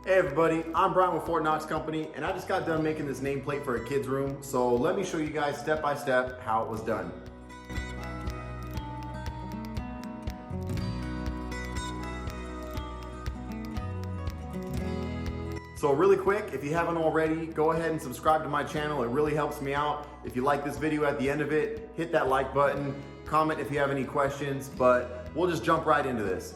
Hey everybody, I'm Brian with Fort Knox Company, and I just got done making this nameplate for a kid's room, so let me show you guys step by step how it was done. So really quick, if you haven't already, go ahead and subscribe to my channel. It really helps me out. If you like this video at the end of it, hit that like button, comment if you have any questions, but we'll just jump right into this.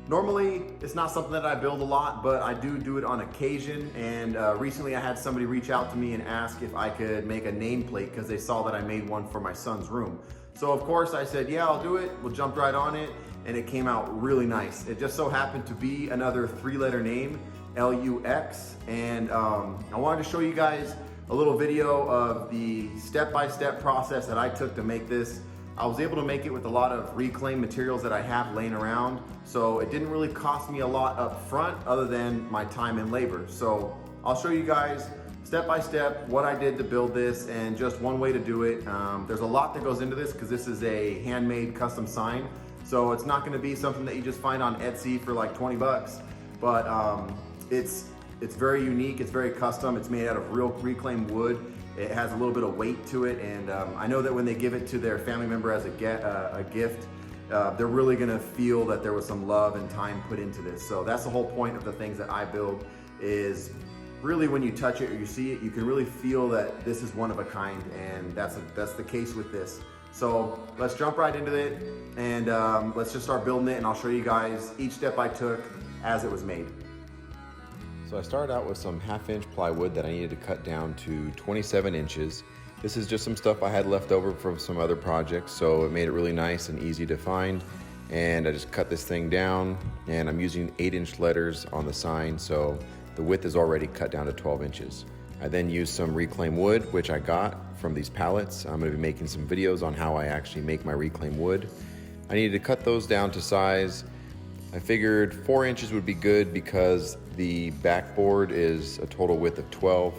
Normally, it's not something that I build a lot, but I do it on occasion. And recently I had somebody reach out to me and ask if I could make a nameplate because they saw that I made one for my son's room. So of course I said, yeah, I'll do it. We'll jump right on it. And it came out really nice. It just so happened to be another 3-letter name, L-U-X. And I wanted to show you guys a little video of the step-by-step process that I took to make this. I was able to make it with a lot of reclaimed materials that I have laying around. So it didn't really cost me a lot up front other than my time and labor. So I'll show you guys step by step what I did to build this and just one way to do it. There's a lot that goes into this because this is a handmade custom sign. So it's not gonna be something that you just find on Etsy for like 20 bucks. But it's very unique, it's very custom. It's made out of real reclaimed wood. It has a little bit of weight to it, and I know that when they give it to their family member as a gift, they're really gonna feel that there was some love and time put into this. So that's the whole point of the things that I build, is really when you touch it or you see it, you can really feel that this is one of a kind, and that's the case with this. So let's jump right into it, and let's just start building it, and I'll show you guys each step I took as it was made. So I started out with some 1/2-inch plywood that I needed to cut down to 27 inches. This is just some stuff I had left over from some other projects, so it made it really nice and easy to find. And I just cut this thing down, and I'm using 8-inch letters on the sign, so the width is already cut down to 12 inches. I then used some reclaimed wood, which I got from these pallets. I'm gonna be making some videos on how I actually make my reclaimed wood. I needed to cut those down to size. I figured 4 inches would be good because the backboard is a total width of 12,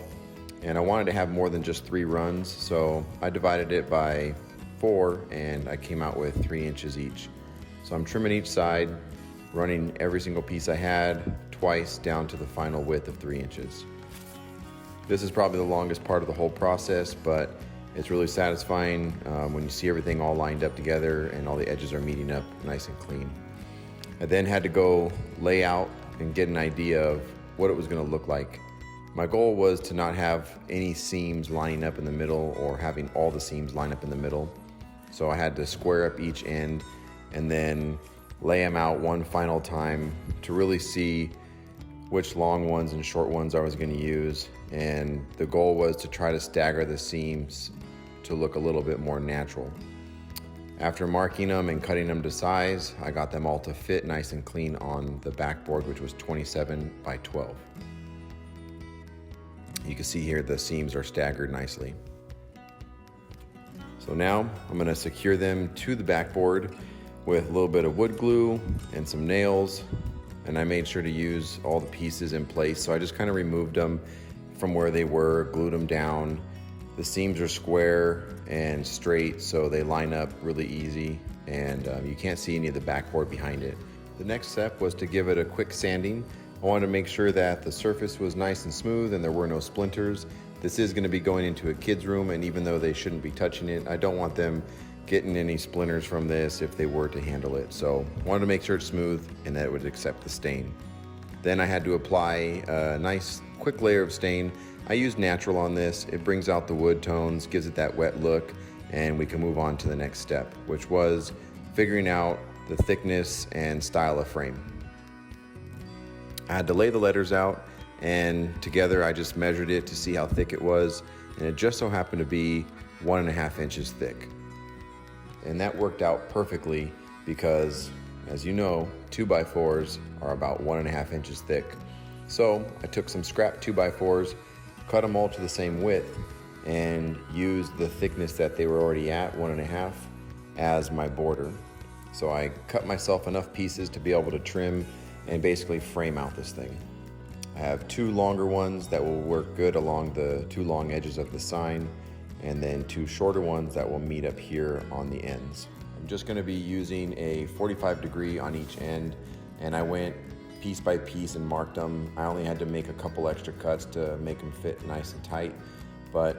and I wanted to have more than just 3 runs, so I divided it by 4 and I came out with 3 inches each. So I'm trimming each side, running every single piece I had twice down to the final width of 3 inches. This is probably the longest part of the whole process, but it's really satisfying when you see everything all lined up together and all the edges are meeting up nice and clean. I then had to go lay out and get an idea of what it was going to look like. My goal was to not have any seams lining up in the middle or having all the seams line up in the middle. So I had to square up each end and then lay them out one final time to really see which long ones and short ones I was going to use. And the goal was to try to stagger the seams to look a little bit more natural. After marking them and cutting them to size, I got them all to fit nice and clean on the backboard, which was 27 by 12. You can see here the seams are staggered nicely. So now I'm gonna secure them to the backboard with a little bit of wood glue and some nails, and I made sure to use all the pieces in place. So I just kind of removed them from where they were, glued them down. The seams are square and straight, so they line up really easy, and you can't see any of the backboard behind it. The next step was to give it a quick sanding. I wanted to make sure that the surface was nice and smooth and there were no splinters. This is going to be going into a kid's room, and even though they shouldn't be touching it, I don't want them getting any splinters from this if they were to handle it. So I wanted to make sure it's smooth and that it would accept the stain. Then I had to apply a nice quick layer of stain. I used natural on this. It brings out the wood tones, gives it that wet look, and we can move on to the next step, which was figuring out the thickness and style of frame. I had to lay the letters out, and together I just measured it to see how thick it was, and it just so happened to be 1.5 inches thick. And that worked out perfectly because, as you know, 2x4s are about 1.5 inches thick. So I took some scrap 2x4s, cut them all to the same width, and used the thickness that they were already at, 1.5, as my border. So I cut myself enough pieces to be able to trim and basically frame out this thing. I have 2 longer ones that will work good along the 2 long edges of the sign, and then 2 shorter ones that will meet up here on the ends. I'm just going to be using a 45 degree on each end, and I went piece by piece and marked them. I only had to make a couple extra cuts to make them fit nice and tight, but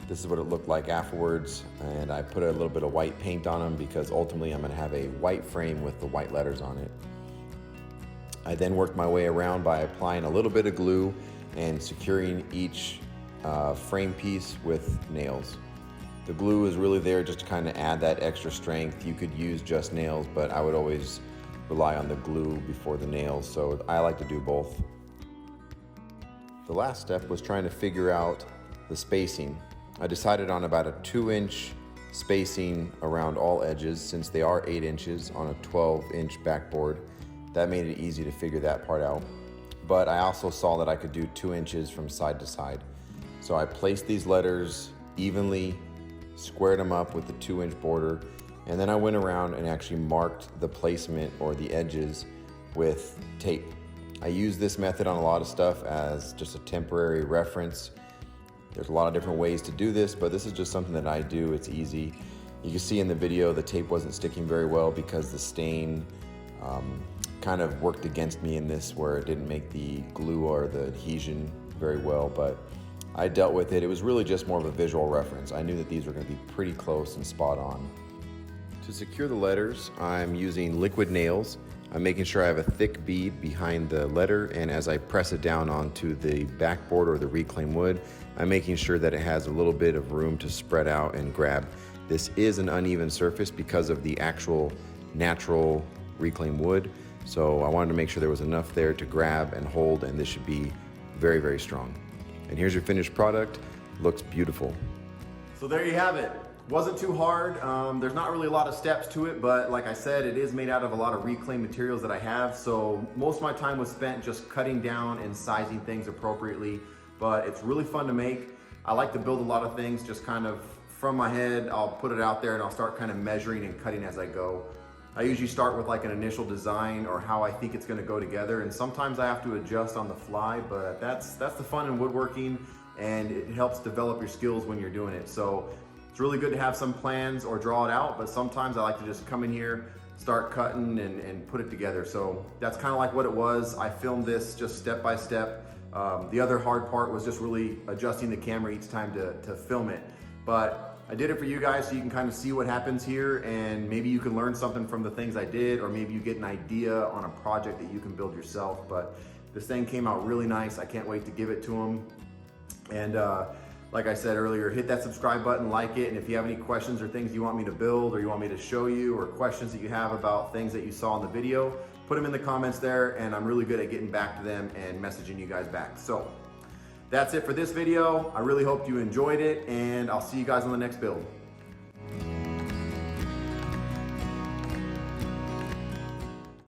this is what it looked like afterwards. And I put a little bit of white paint on them because ultimately I'm gonna have a white frame with the white letters on it. I then worked my way around by applying a little bit of glue and securing each frame piece with nails. The glue is really there just to kind of add that extra strength. You could use just nails, but I would always rely on the glue before the nails, so I like to do both. The last step was trying to figure out the spacing. I decided on about a 2-inch spacing around all edges since they are 8 inches on a 12-inch backboard. That made it easy to figure that part out. But I also saw that I could do 2 inches from side to side. So I placed these letters evenly, squared them up with the 2-inch border, and then I went around and actually marked the placement or the edges with tape. I use this method on a lot of stuff as just a temporary reference. There's a lot of different ways to do this, but this is just something that I do. It's easy. You can see in the video the tape wasn't sticking very well because the stain kind of worked against me in this, where it didn't make the glue or the adhesion very well, but I dealt with it. It was really just more of a visual reference. I knew that these were going to be pretty close and spot on. To secure the letters, I'm using liquid nails. I'm making sure I have a thick bead behind the letter, and as I press it down onto the backboard or the reclaimed wood, I'm making sure that it has a little bit of room to spread out and grab. This is an uneven surface because of the actual natural reclaimed wood, so I wanted to make sure there was enough there to grab and hold, and this should be very, very strong. And here's your finished product. Looks beautiful. So there you have it. Wasn't too hard. There's not really a lot of steps to it, but like I said, it is made out of a lot of reclaimed materials that I have. So most of my time was spent just cutting down and sizing things appropriately, but it's really fun to make. I like to build a lot of things just kind of from my head. I'll put it out there and I'll start kind of measuring and cutting as I go. I usually start with like an initial design or how I think it's gonna go together, and sometimes I have to adjust on the fly, but that's the fun in woodworking, and it helps develop your skills when you're doing it. So it's really good to have some plans or draw it out, but sometimes I like to just come in here, start cutting and put it together. So that's kind of like what it was. I filmed this just step by step. The other hard part was just really adjusting the camera each time to film it. But I did it for you guys so you can kind of see what happens here, and maybe you can learn something from the things I did, or maybe you get an idea on a project that you can build yourself. But this thing came out really nice. I can't wait to give it to them. And like I said earlier, hit that subscribe button, like it, and if you have any questions or things you want me to build or you want me to show you, or questions that you have about things that you saw in the video, put them in the comments there, and I'm really good at getting back to them and messaging you guys back. So that's it for this video. I really hope you enjoyed it, and I'll see you guys on the next build.